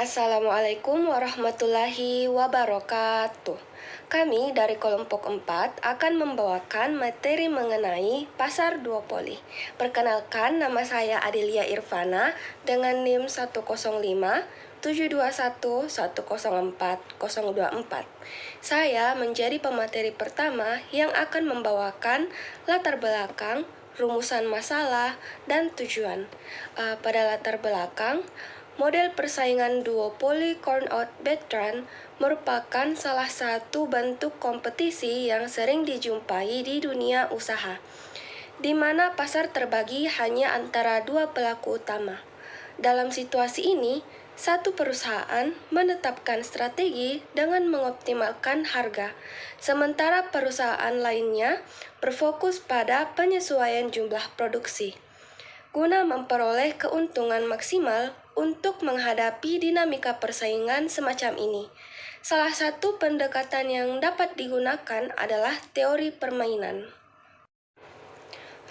Assalamualaikum warahmatullahi wabarakatuh. Kami dari kelompok 4 akan membawakan materi mengenai pasar duopoli. Perkenalkan, nama saya Adelia Irvana dengan NIM 105 721 104 024. Saya menjadi pemateri pertama yang akan membawakan latar belakang, rumusan masalah, dan tujuan. Pada latar belakang, model persaingan duopoli Cournot Bertrand merupakan salah satu bentuk kompetisi yang sering dijumpai di dunia usaha, di mana pasar terbagi hanya antara dua pelaku utama. Dalam situasi ini, satu perusahaan menetapkan strategi dengan mengoptimalkan harga, sementara perusahaan lainnya berfokus pada penyesuaian jumlah produksi, guna memperoleh keuntungan maksimal untuk menghadapi dinamika persaingan semacam ini. Salah satu pendekatan yang dapat digunakan adalah teori permainan.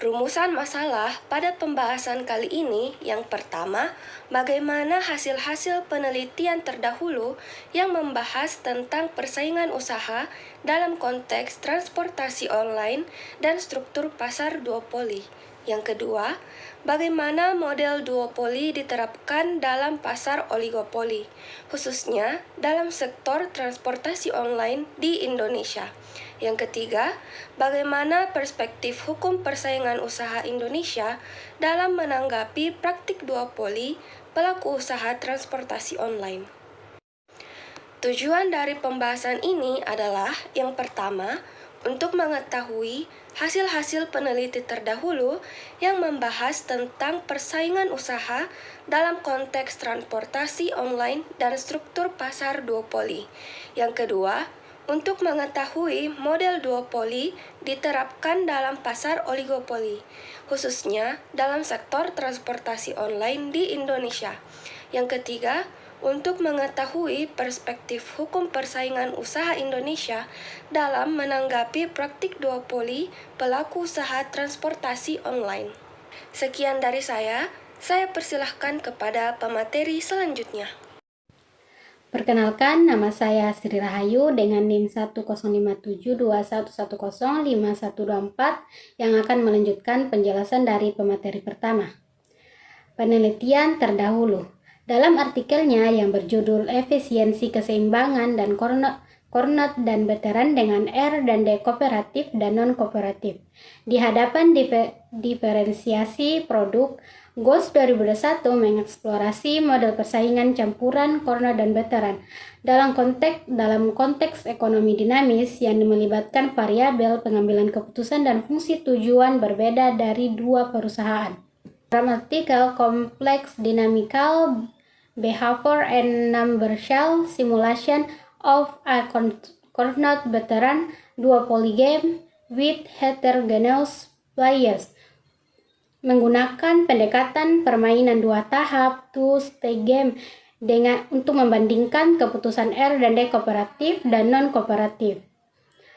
Rumusan masalah pada pembahasan kali ini yang pertama, bagaimana hasil-hasil penelitian terdahulu yang membahas tentang persaingan usaha dalam konteks transportasi online dan struktur pasar duopoli. Yang kedua, bagaimana model duopoli diterapkan dalam pasar oligopoli, khususnya dalam sektor transportasi online di Indonesia. Yang ketiga, bagaimana perspektif hukum persaingan usaha Indonesia dalam menanggapi praktik duopoli pelaku usaha transportasi online. Tujuan dari pembahasan ini adalah yang pertama, untuk mengetahui hasil-hasil peneliti terdahulu yang membahas tentang persaingan usaha dalam konteks transportasi online dan struktur pasar duopoli. Yang kedua, untuk mengetahui model duopoli diterapkan dalam pasar oligopoli, khususnya dalam sektor transportasi online di Indonesia. Yang ketiga, untuk mengetahui perspektif hukum persaingan usaha Indonesia dalam menanggapi praktik duopoli pelaku usaha transportasi online. Sekian dari saya persilahkan kepada pemateri selanjutnya. Perkenalkan, nama saya Sri Rahayu dengan NIM 1057211505124 yang akan melanjutkan penjelasan dari pemateri pertama. Penelitian terdahulu. Dalam artikelnya yang berjudul Efisiensi Keseimbangan dan Cournot dan Bertrand dengan R dan D kooperatif dan non-kooperatif di hadapan diferensiasi produk, GOS 2021 mengeksplorasi model persaingan campuran Cournot dan Bertrand dalam konteks ekonomi dinamis yang melibatkan variabel pengambilan keputusan dan fungsi tujuan berbeda dari dua perusahaan. Dalam artikel Complex Dynamical Behavior and Numerical Simulation of a Cournot Bertrand Duopoly Game with Heterogeneous Players menggunakan pendekatan permainan dua tahap two-stage game untuk membandingkan keputusan R dan D kooperatif dan non-kooperatif.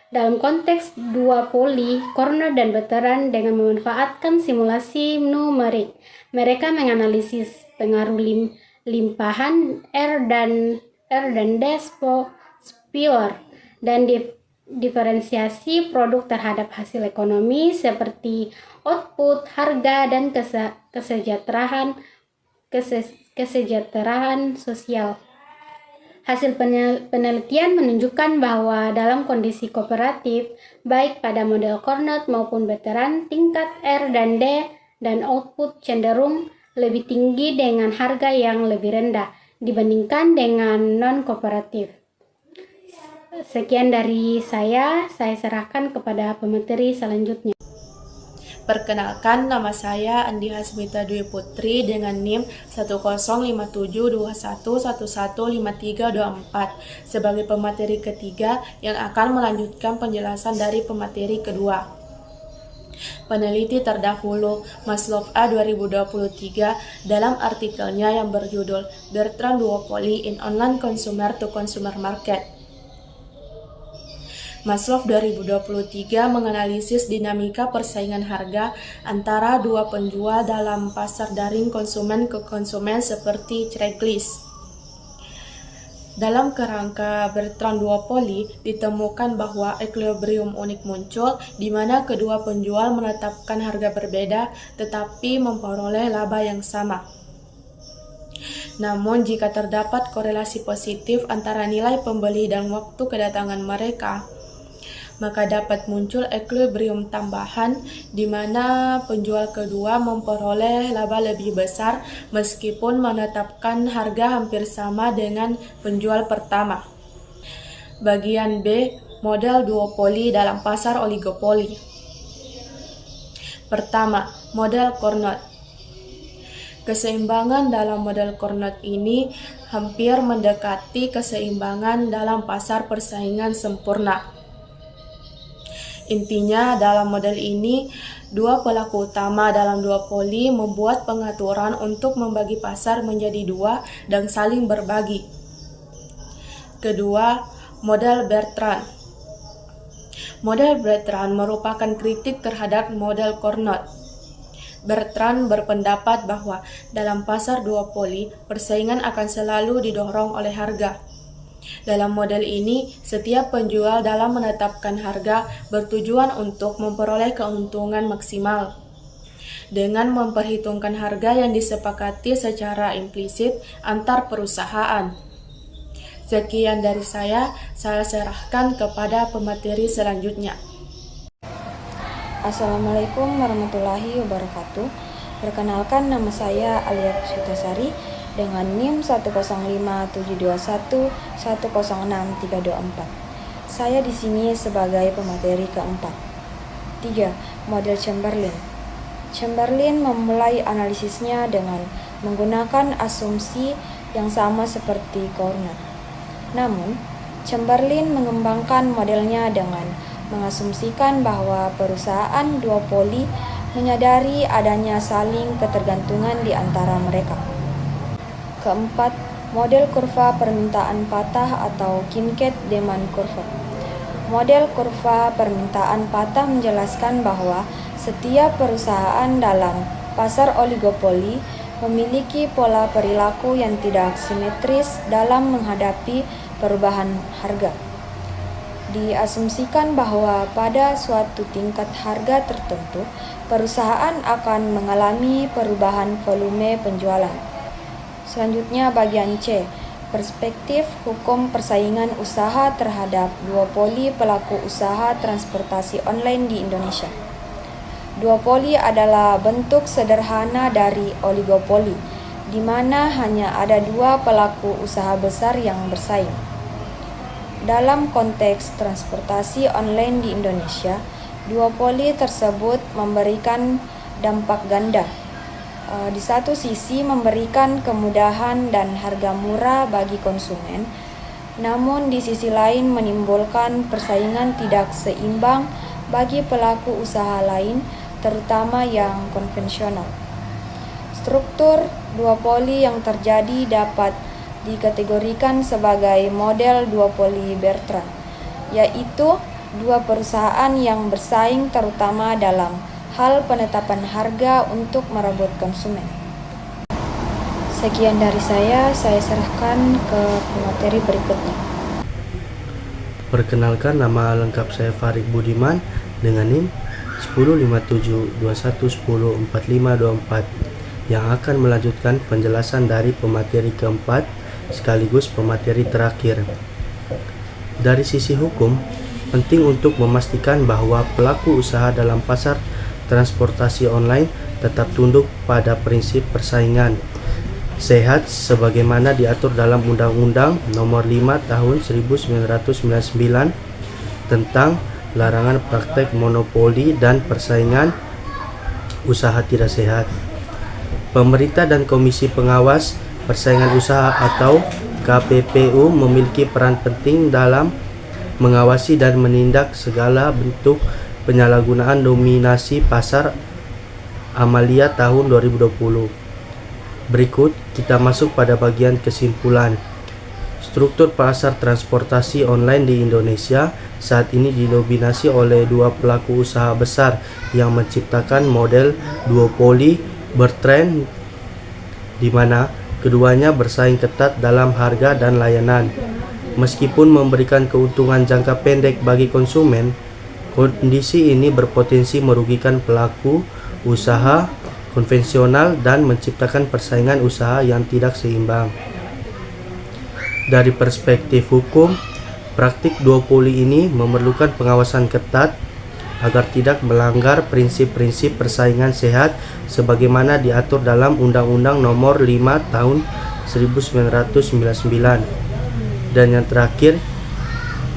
Dalam konteks duopoli, Cournot dan Bertrand dengan memanfaatkan simulasi numerik, mereka menganalisis pengaruh limpahan R dan D sphere dan diferensiasi produk terhadap hasil ekonomi seperti output, harga, dan kesejahteraan sosial. Hasil penelitian menunjukkan bahwa dalam kondisi kooperatif, baik pada model Cournot maupun Bertrand, tingkat R dan D dan output cenderung lebih tinggi dengan harga yang lebih rendah dibandingkan dengan non-kooperatif. Sekian dari saya serahkan kepada pemateri selanjutnya. Perkenalkan, nama saya Andi Hasmita Dwi Putri dengan NIM 1057211115324 sebagai pemateri ketiga yang akan melanjutkan penjelasan dari pemateri kedua. Peneliti terdahulu Maslow A 2023 dalam artikelnya yang berjudul Bertrand Duopoly in Online Consumer to Consumer Market. Maslow 2023 menganalisis dinamika persaingan harga antara dua penjual dalam pasar daring konsumen ke konsumen seperti Craigslist. Dalam kerangka bertrand duopoli, ditemukan bahwa equilibrium unik muncul di mana kedua penjual menetapkan harga berbeda tetapi memperoleh laba yang sama. Namun, jika terdapat korelasi positif antara nilai pembeli dan waktu kedatangan mereka, maka dapat muncul equilibrium tambahan di mana penjual kedua memperoleh laba lebih besar meskipun menetapkan harga hampir sama dengan penjual pertama. Bagian B, model duopoli dalam pasar oligopoli. Pertama, model Carnot. Keseimbangan dalam model Carnot ini hampir mendekati keseimbangan dalam pasar persaingan sempurna. Intinya, dalam model ini, dua pelaku utama dalam duopoli membuat pengaturan untuk membagi pasar menjadi dua dan saling berbagi. Kedua, model Bertrand. Model Bertrand merupakan kritik terhadap model Carnot. Bertrand berpendapat bahwa dalam pasar duopoli, persaingan akan selalu didorong oleh harga. Dalam model ini, setiap penjual dalam menetapkan harga bertujuan untuk memperoleh keuntungan maksimal. Dengan memperhitungkan harga yang disepakati secara implisit antar perusahaan. Sekian dari saya serahkan kepada pemateri selanjutnya. Assalamualaikum warahmatullahi wabarakatuh. Perkenalkan, nama saya Alia Puspitasari dengan NIM 1057721106324. Saya di sini sebagai pemateri keempat. 3. Model Chamberlain. Chamberlain memulai analisisnya dengan menggunakan asumsi yang sama seperti Carnot. Namun, Chamberlain mengembangkan modelnya dengan mengasumsikan bahwa perusahaan duopoli menyadari adanya saling ketergantungan di antara mereka. Keempat, model kurva permintaan patah atau Kincaid Demand Curve. Model kurva permintaan patah menjelaskan bahwa setiap perusahaan dalam pasar oligopoli memiliki pola perilaku yang tidak simetris dalam menghadapi perubahan harga. Diasumsikan bahwa pada suatu tingkat harga tertentu, perusahaan akan mengalami perubahan volume penjualan. Selanjutnya bagian C, perspektif hukum persaingan usaha terhadap duopoli pelaku usaha transportasi online di Indonesia. Duopoli adalah bentuk sederhana dari oligopoli, di mana hanya ada dua pelaku usaha besar yang bersaing. Dalam konteks transportasi online di Indonesia, duopoli tersebut memberikan dampak ganda. Di satu sisi memberikan kemudahan dan harga murah bagi konsumen, namun di sisi lain menimbulkan persaingan tidak seimbang bagi pelaku usaha lain, terutama yang konvensional. Struktur duopoli yang terjadi dapat dikategorikan sebagai model duopoli Bertrand, yaitu dua perusahaan yang bersaing terutama dalam hal penetapan harga untuk merebut konsumen. Sekian dari saya serahkan ke pemateri berikutnya. Perkenalkan, nama lengkap saya Farid Budiman dengan NIM 15721104524 yang akan melanjutkan penjelasan dari pemateri keempat sekaligus pemateri terakhir. Dari sisi hukum, penting untuk memastikan bahwa pelaku usaha dalam pasar transportasi online tetap tunduk pada prinsip persaingan sehat sebagaimana diatur dalam Undang-Undang Nomor 5 Tahun 1999 tentang larangan praktek monopoli dan persaingan usaha tidak sehat. Pemerintah dan Komisi Pengawas Persaingan Usaha atau KPPU memiliki peran penting dalam mengawasi dan menindak segala bentuk penyalahgunaan dominasi pasar Amalia tahun 2020. Berikut kita masuk pada bagian kesimpulan. Struktur pasar transportasi online di Indonesia saat ini didominasi oleh dua pelaku usaha besar yang menciptakan model duopoli Bertrand, di mana Keduanya bersaing ketat dalam harga dan layanan. Meskipun memberikan keuntungan jangka pendek bagi konsumen, kondisi ini berpotensi merugikan pelaku usaha konvensional dan menciptakan persaingan usaha yang tidak seimbang. Dari perspektif hukum, praktik duopoli ini memerlukan pengawasan ketat agar tidak melanggar prinsip-prinsip persaingan sehat sebagaimana diatur dalam Undang-Undang Nomor 5 Tahun 1999. Dan yang terakhir,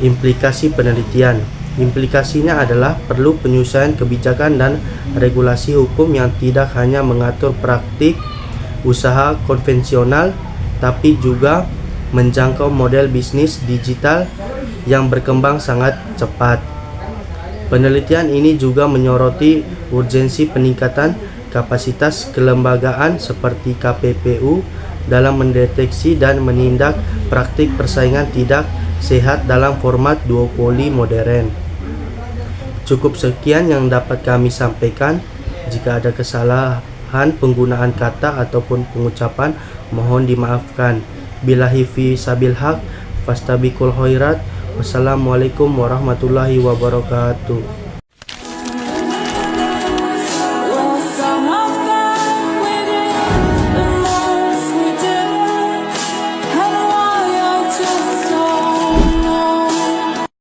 implikasi penelitian. Implikasinya adalah perlu penyusunan kebijakan dan regulasi hukum yang tidak hanya mengatur praktik usaha konvensional, tapi juga menjangkau model bisnis digital yang berkembang sangat cepat. Penelitian ini juga menyoroti urgensi peningkatan kapasitas kelembagaan seperti KPPU dalam mendeteksi dan menindak praktik persaingan tidak sehat dalam format duopoli modern. Cukup sekian yang dapat kami sampaikan. Jika ada kesalahan penggunaan kata ataupun pengucapan, mohon dimaafkan. Billahi fi sabil haq, fastabiqul khairat. Wassalamualaikum warahmatullahi wabarakatuh.